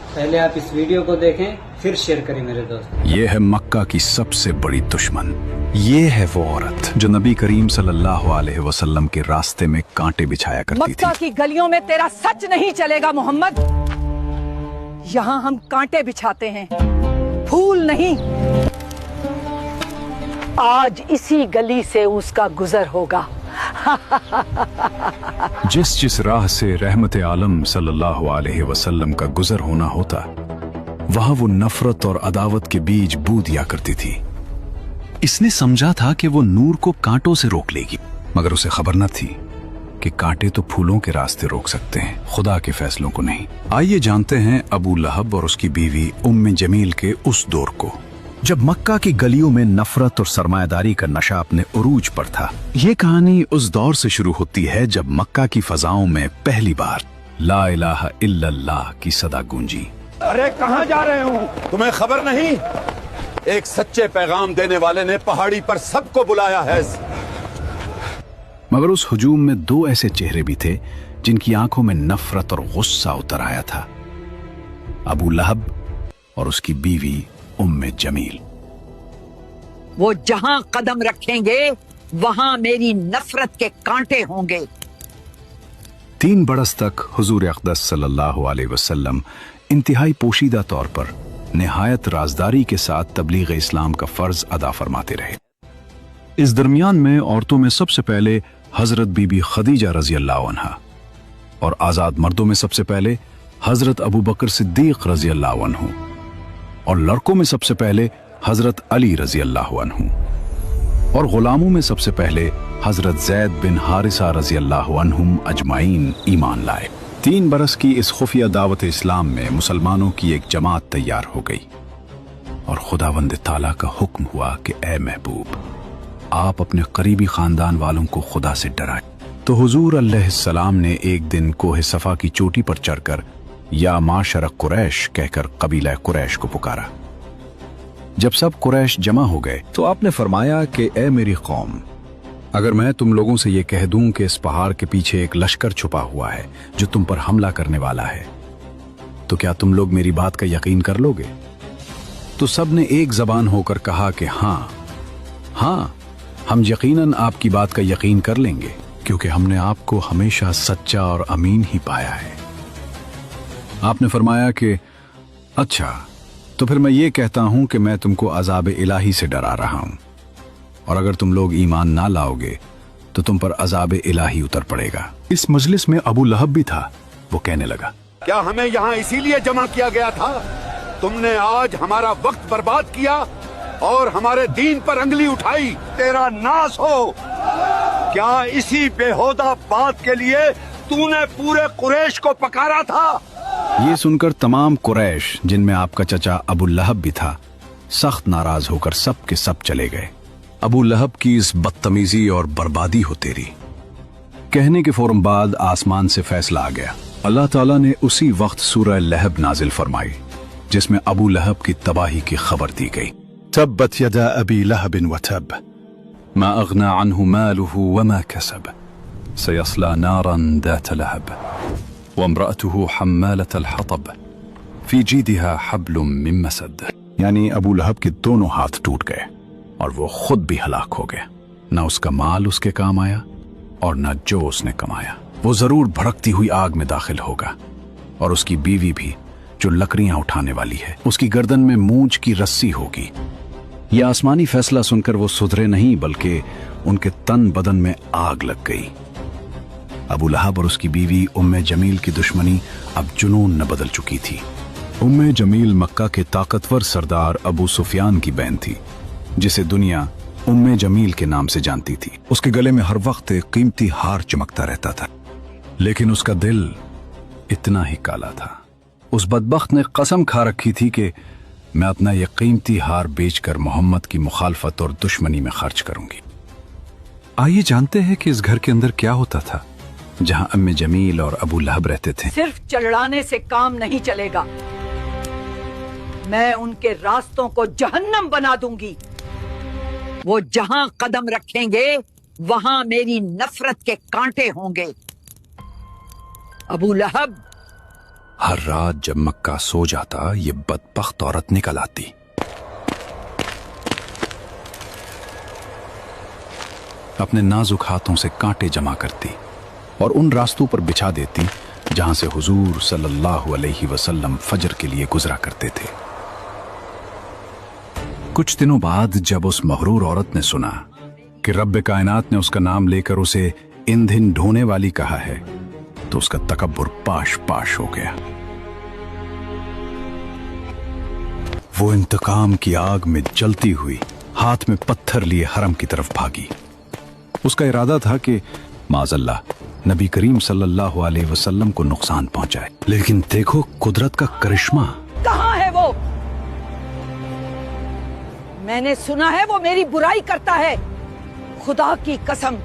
पहले आप इस वीडियो को देखें फिर शेयर करें मेरे दोस्त। ये है मक्का की सबसे बड़ी दुश्मन। ये है वो औरत जो नबी करीम सल्लल्लाहु अलैहि वसल्लम के रास्ते में कांटे बिछाया करती थी। मक्का की गलियों में तेरा सच नहीं चलेगा मोहम्मद। यहाँ हम कांटे बिछाते हैं, फूल नहीं। आज इसी गली से उसका गुजर होगा। जिस राह से रहमत आलम सल्लल्लाहु अलैहि वसल्लम का गुजर होना होता, वहां वो नफरत और अदावत के बीज बू दिया करती थी। इसने समझा था कि वो नूर को कांटों से रोक लेगी, मगर उसे खबर न थी कि कांटे तो फूलों के रास्ते रोक सकते हैं, खुदा के फैसलों को नहीं। आइए जानते हैं अबू लहब और उसकी बीवी उम्मे जमील के उस दौर को जब मक्का की गलियों में नफरत और सरमायादारी का नशा अपने उरूज पर था। ये कहानी उस दौर से शुरू होती है जब मक्का की फजाओं में पहली बार ला इलाहा इल्लल्लाह की सदा गूंजी। अरे कहाँ जा रहे हो? तुम्हें खबर नहीं? एक सच्चे पैगाम देने वाले ने पहाड़ी पर सबको बुलाया है। मगर उस हुजूम में दो ऐसे चेहरे भी थे जिनकी आंखों में नफरत और गुस्सा उतर आया था, अबू लहब और उसकी बीवी उम्मे जमील। वो जहां कदम रखेंगे वहां मेरी नफरत के कांटे होंगे। 3 बरस तक हुजूर अक़दस सल्लल्लाहु अलैहि वसल्लम इंतहाई पोशीदा तौर पर निहायत राजदारी के साथ तबलीग इस्लाम का फर्ज अदा फरमाते रहे। इस दरमियान में औरतों में सबसे पहले हजरत बीबी खदीजा रजी अल्लाह अन्हा और आजाद मर्दों में सबसे पहले हजरत अबू बकर सिद्दीक रजी अल्लाह अन्हु और लड़कों में सबसे पहले हजरत अली रजी अल्लाह अन्हु और गुलामों में सबसे पहले हजरत जैद बिन हारिसा रजी अल्लाह अन्हुम अजमाइन ईमान लाए। 3 बरस की इस खुफिया दावत इस्लाम में मुसलमानों की एक जमात तैयार हो गई और खुदावंद ताला का हुक्म हुआ कि ए महबूब, आप अपने करीबी खानदान वालों को खुदा से डराएं। तो हुजूर अलैहिस्सलाम ने एक दिन कोहे सफा की चोटी पर चढ़कर या माशर कुरैश कहकर कबीला कुरैश को पुकारा। जब सब कुरैश जमा हो गए तो आपने फरमाया कि ए मेरी कौम, अगर मैं तुम लोगों से ये कह दूं कि इस पहाड़ के पीछे एक लश्कर छुपा हुआ है जो तुम पर हमला करने वाला है, तो क्या तुम लोग मेरी बात का यकीन कर लोगे? तो सब ने एक जबान होकर कहा कि हाँ हाँ, हम यकीनन आपकी बात का यकीन कर लेंगे, क्योंकि हमने आपको हमेशा सच्चा और अमीन ही पाया है। आपने फरमाया कि अच्छा, तो फिर मैं ये कहता हूं कि मैं तुमको अजाब इलाही से डरा रहा हूं, और अगर तुम लोग ईमान ना लाओगे तो तुम पर अजाब इलाही उतर पड़ेगा। इस मजलिस में अबू लहब भी था। वो कहने लगा, क्या हमें यहाँ इसीलिए जमा किया गया था? तुमने आज हमारा वक्त बर्बाद किया और हमारे दीन पर अंगली उठाई। तेरा नाश हो। क्या इसी बेहुदा बात के लिए तूने पूरे कुरैश को पकारा था? ये सुनकर तमाम कुरैश, जिनमें आपका चचा अबू लहब भी था, सख्त नाराज होकर सब के सब चले गए। अबू लहब की इस बदतमीजी और बर्बादी हो तेरी कहने के फौरन बाद आसमान से फैसला आ गया। अल्लाह ताला ने उसी वक्त सूरह लहब नाजिल फरमाई, जिसमें अबू लहब की तबाही की खबर दी गई। तब्बत यदा अबी लहब व तब मा अगना अन्हु मालुहु व मा कसब सयस्ला नारन दात लहब व इम्रअतुहु हम्मालतल हतब फी जीदिहा हब्लुम मिन मसद। यानी अबू लहब के दोनों हाथ टूट गए और वो खुद भी हलाक हो गया। ना उसका माल उसके काम आया और ना जो उसने कमाया। वो जरूर भड़कती हुई आग में दाखिल होगा, और उसकी बीवी भी जो लकड़ियां उठाने वाली है, उसकी गर्दन में मूंछ की रस्सी होगी। यह आसमानी फैसला सुनकर वो सुधरे नहीं, बल्कि उनके तन बदन में आग लग गई। अबू लहब और उसकी बीवी उम्मे जमील की दुश्मनी अब जुनून न बदल चुकी थी। उम्मे जमील मक्का के ताकतवर सरदार अबू सुफियान की बहन थी, जिसे दुनिया उम्मे जमील के नाम से जानती थी। उसके गले में हर वक्त एक कीमती हार चमकता रहता था, लेकिन उसका दिल इतना ही काला था। उस बदबख्त ने कसम खा रखी थी कि मैं अपना यह कीमती हार बेचकर मोहम्मद की मुखालफत और दुश्मनी में खर्च करूंगी। आइए जानते हैं कि इस घर के अंदर क्या होता था, जहां उम्मे जमील और अबू लहब रहते थे। सिर्फ चढ़ाने से काम नहीं चलेगा, मैं उनके रास्तों को जहन्नम बना दूंगी। वो जहां कदम रखेंगे वहां मेरी नफरत के कांटे होंगे। अबू लहब, हर रात जब मक्का सो जाता ये बदबख्त औरत निकल आती। अपने नाजुक हाथों से कांटे जमा करती और उन रास्तों पर बिछा देती जहां से हुजूर सल्लल्लाहु अलैहि वसल्लम फजर के लिए गुजरा करते थे। कुछ दिनों बाद जब उस मगरूर औरत ने सुना कि रब्बे कायनात ने उसका नाम लेकर उसे ईंधन ढोने वाली कहा है तो उसका तकब्बुर पाश पाश हो गया। वो इंतकाम की आग में जलती हुई हाथ में पत्थर लिए हरम की तरफ भागी। उसका इरादा था कि माज़अल्लाह नबी करीम सल्लल्लाहु अलैहि वसल्लम को नुकसान पहुंचाए, लेकिन देखो कुदरत का करिश्मा। कहाँ है वो? मैंने सुना है वो मेरी बुराई करता है। खुदा की कसम,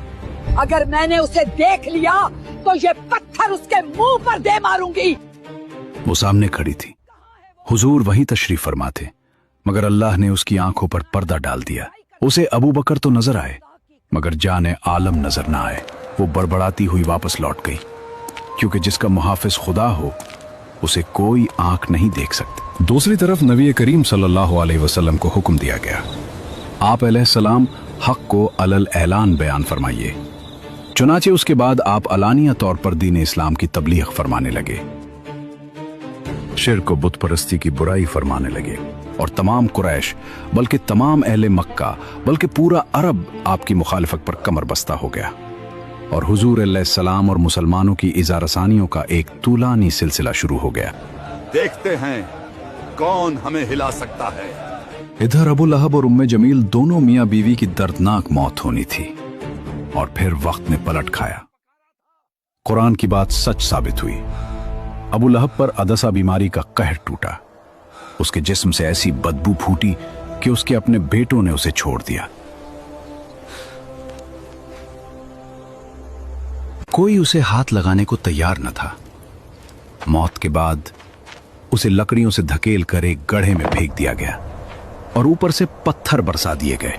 अगर मैंने उसे देख लिया तो ये पत्थर उसके मुंह पर दे मारूंगी। वो सामने खड़ी थी। हुजूर वहीं तशरीफ फरमा थे, मगर अल्लाह ने उसकी आंखों पर पर्दा डाल दिया। उसे अबू बकर तो नजर आए मगर जाने आलम नजर ना आए। वो बड़बड़ाती हुई वापस लौट गई, क्योंकि जिसका मुहाफिज खुदा हो उसे कोई आंख नहीं देख सकती। दूसरी तरफ नबी करीम सल्लल्लाहु अलैहि वसल्लम को हुक्म दिया गया, आप अलैहिस्सलाम हक को अलल ऐलान बयान फरमाइए। चुनाचे उसके बाद आप अलानिया तौर पर दीन इस्लाम की तबलीग फरमाने लगे, शिर्क व बुत परस्ती की बुराई फरमाने लगे और तमाम कुरैश बल्कि तमाम अहले मक्का बल्कि पूरा अरब आपकी मुखालिफत पर कमर बस्ता हो गया और हुजूर अलैहिस्सलाम और मुसलमानों की इज़ारसानियों का एक तूलानी सिलसिला शुरू हो गया। देखते हैं कौन हमें हिला सकता है। इधर अबू लहब और उम्मे जमील दोनों मियां बीवी की दर्दनाक मौत होनी थी और फिर वक्त ने पलट खाया। कुरान की बात सच साबित हुई। अबू लहब पर अदसा बीमारी का कहर टूटा। उसके जिस्म से ऐसी बदबू फूटी कि उसके अपने बेटों ने उसे छोड़ दिया। कोई उसे हाथ लगाने को तैयार न था। मौत के बाद उसे लकड़ियों से धकेल कर एक गड्ढे में फेंक दिया गया और ऊपर से पत्थर बरसा दिए गए।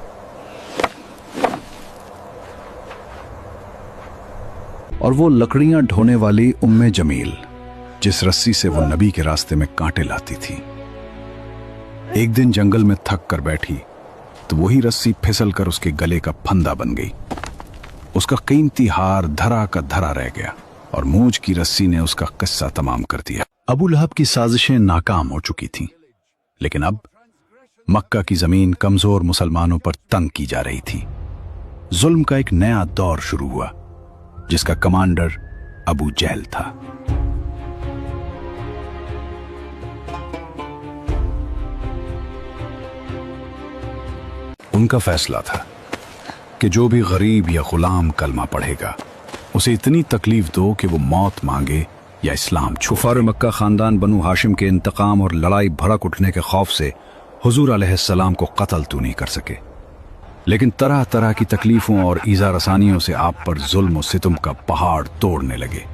और वो लकड़ियां ढोने वाली उम्मे जमील, जिस रस्सी से वो नबी के रास्ते में कांटे लाती थी, एक दिन जंगल में थक कर बैठी तो वही रस्सी फिसल कर उसके गले का फंदा बन गई। उसका कीमती हार धरा का धरा रह गया और मूंछ की रस्सी ने उसका किस्सा तमाम कर दिया। अबू लहब की साजिशें नाकाम हो चुकी थीं, लेकिन अब मक्का की जमीन कमजोर मुसलमानों पर तंग की जा रही थी। जुल्म का एक नया दौर शुरू हुआ जिसका कमांडर अबू जहल था। उनका फैसला था कि जो भी गरीब या गुलाम कलमा पढ़ेगा उसे इतनी तकलीफ दो कि वो मौत मांगे या इस्लाम छोड़े। कुफार मक्का खानदान बनु हाशिम के इंतकाम और लड़ाई भड़क उठने के खौफ से हुजूर अलैहिस्सलाम को कत्ल तो नहीं कर सके, लेकिन तरह तरह की तकलीफों और ईज़ा रसानियों से आप पर जुल्म और सितम का पहाड़ तोड़ने लगे।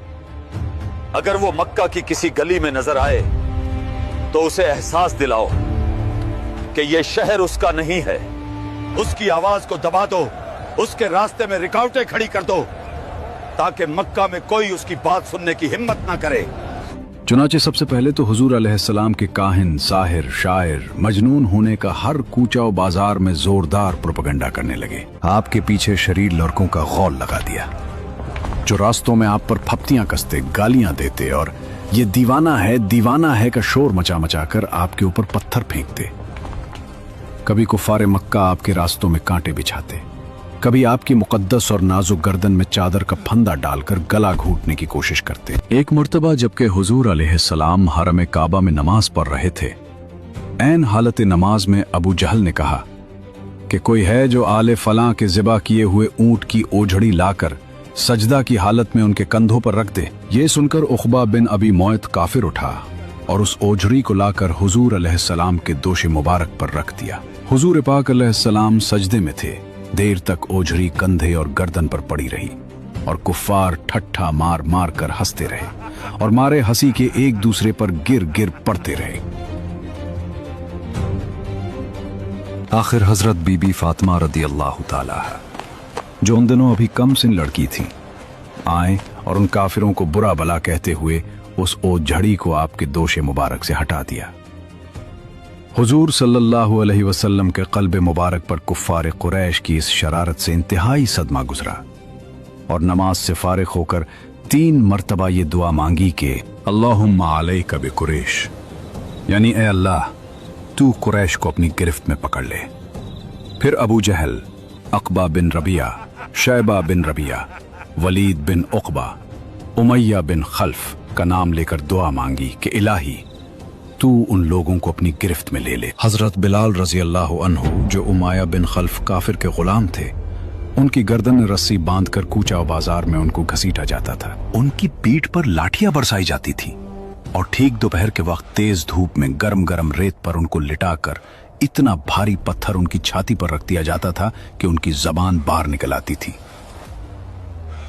अगर वो मक्का की किसी गली में नजर आए तो उसे एहसास दिलाओ कि ये शहर उसका नहीं है। उसकी आवाज को दबा दो, उसके रास्ते में रुकावटें खड़ी कर दो ताकि मक्का में कोई उसकी बात सुनने की हिम्मत ना करे। चुनाचे सबसे पहले तो हुजूर अलैहिस्सलाम के काहिन, साहिर, शायर, मजनून होने का हर कूचा और बाजार में जोरदार प्रोपेगेंडा करने लगे। आपके पीछे शरीर लड़कों का गौल लगा दिया जो रास्तों में आप पर फप्तियां कसते, गालियां देते और ये दीवाना है का शोर मचा मचा कर आपके ऊपर पत्थर फेंकते। कभी कुफारे मक्का आपके रास्तों में कांटे बिछाते, कभी आपकी मुकद्दस और नाजुक गर्दन में चादर का फंदा डालकर गला घूंटने की कोशिश करते। एक मर्तबा जबकि हुजूर अलैहिस्सलाम हरम काबा में नमाज पढ़ रहे थे, ऐन हालत नमाज में अबू जहल ने कहा कि कोई है जो आले फलां के ज़िबा किए हुए ऊंट की ओझड़ी लाकर सजदा की हालत में उनके कंधों पर रख दे। ये सुनकर उक़बा बिन अबी मुअयत काफिर उठा और उस ओझड़ी को लाकर हुजूर अलैहिस्सलाम के दोश मुबारक पर रख दिया। हुजूर पाक अलैहिस्सलाम सजदे में थे। देर तक ओझड़ी कंधे और गर्दन पर पड़ी रही और कुफ्फार ठट्ठा मार मार कर हंसते रहे और मारे हंसी के एक दूसरे पर गिर गिर पड़ते रहे। आखिर हजरत बीबी फातिमा रदियल्लाहु ताला जो उन दिनों अभी कम सिन लड़की थी, आए और उन काफिरों को बुरा भला कहते हुए उस ओझड़ी को आपके दोषे मुबारक से हटा दिया। हुजूर सल्लल्लाहु अलैहि वसल्लम के क़ल्ब मुबारक पर कुफ़ार कुरैश की इस शरारत से इंतहाई सदमा गुजरा और नमाज से फारिग होकर 3 मरतबा ये दुआ मांगी कि अल्लाहुम्मा अलैका बिकुरैश, यानी ए अल्लाह तू कुरैश को अपनी गिरफ्त में पकड़ ले। फिर अबू जहल, अक़बा बिन रबिया, शैबा बिन रबिया, वलीद बिन उक़बा, उमैया बिन खल्फ का नाम लेकर दुआ मांगी कि इलाही तू उन लोगों को अपनी गिरफ्त में ले ले। हजरत बिलाल रजी अल्लाह अन्हु, जो उमैया बिन खल्फ काफिर के गुलाम थे, उनकी गर्दन में रस्सी बांधकर कूचा बाजार में उनको घसीटा जाता था। उनकी पीठ पर लाठियां बरसाई जाती थी और ठीक दोपहर के वक्त तेज धूप में गरम गरम रेत पर उनको लिटाकर इतना भारी पत्थर उनकी छाती पर रख दिया जाता था कि उनकी जबान बाहर निकल आती थी।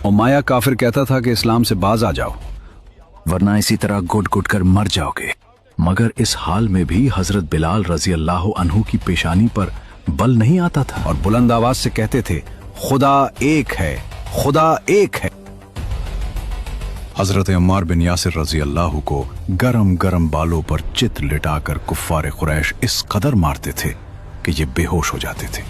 उमैया काफिर कहता था कि इस्लाम से बाज आ जाओ, वरना इसी तरह घुट घुट कर मर जाओगे। मगर इस हाल में भी हजरत बिलाल रजी अल्लाह अन्हु की पेशानी पर बल नहीं आता था और बुलंद आवाज से कहते थे, खुदा एक है, खुदा एक है। हजरत अम्मार बिन यासिर रजी अल्लाह को गरम गरम बालों पर चित लिटाकर कुफ्फार कुरैश इस कदर मारते थे कि ये बेहोश हो जाते थे।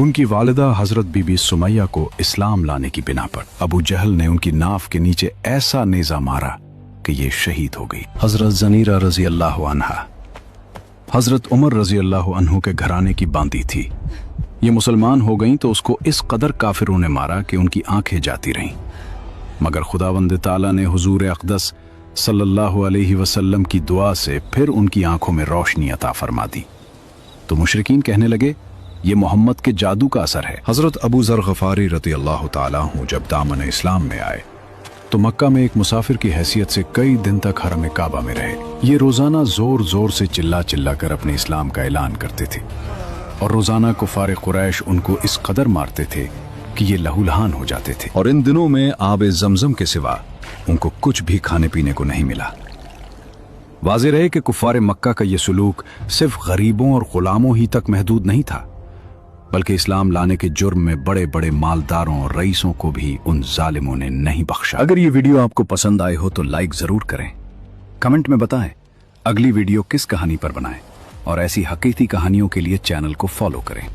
उनकी वालिदा हजरत बीबी सुमैया को इस्लाम लाने की बिना पर अबू जहल ने उनकी नाफ के नीचे ऐसा नेजा मारा कि ये शहीद हो गई। हजरत जनीरा रजी अल्लाह अन्हा हजरत उमर रजी अल्लाह अन्हु के घराने की बांदी थी। ये मुसलमान हो गईं तो उसको इस कदर काफिरों ने मारा कि उनकी आंखें जाती रहीं। मगर खुदावंद ताला ने हुजूर अक़दस सल्लल्लाहु अलैहि वसल्लम की दुआ से फिर उनकी आंखों में रोशनी अता फरमा दी। तो मुशरिकीन कहने लगे, ये मोहम्मद के जादू का असर है। हजरत अबू ज़र गफारी रज़ी अल्लाह ताला अन्हु जब दामन इस्लाम में आए तो मक्का में एक मुसाफिर की हैसियत से कई दिन तक हरम काबा में रहे। ये रोजाना जोर जोर से चिल्ला चिल्ला कर अपने इस्लाम का ऐलान करते थे और रोजाना कुफार कुरैश उनको इस कदर मारते थे कि ये लहूलहान हो जाते थे और इन दिनों में आबे ज़मज़म के सिवा उनको कुछ भी खाने पीने को नहीं मिला। वाज़ेह रहे कि कुफार मक्का का ये सलूक सिर्फ गरीबों और गुलामों ही तक महदूद नहीं था, बल्कि इस्लाम लाने के जुर्म में बड़े बड़े मालदारों और रईसों को भी उन जालिमों ने नहीं बख्शा। अगर ये वीडियो आपको पसंद आए हो तो लाइक जरूर करें, कमेंट में बताएं अगली वीडियो किस कहानी पर बनाएं और ऐसी हकीकी कहानियों के लिए चैनल को फॉलो करें।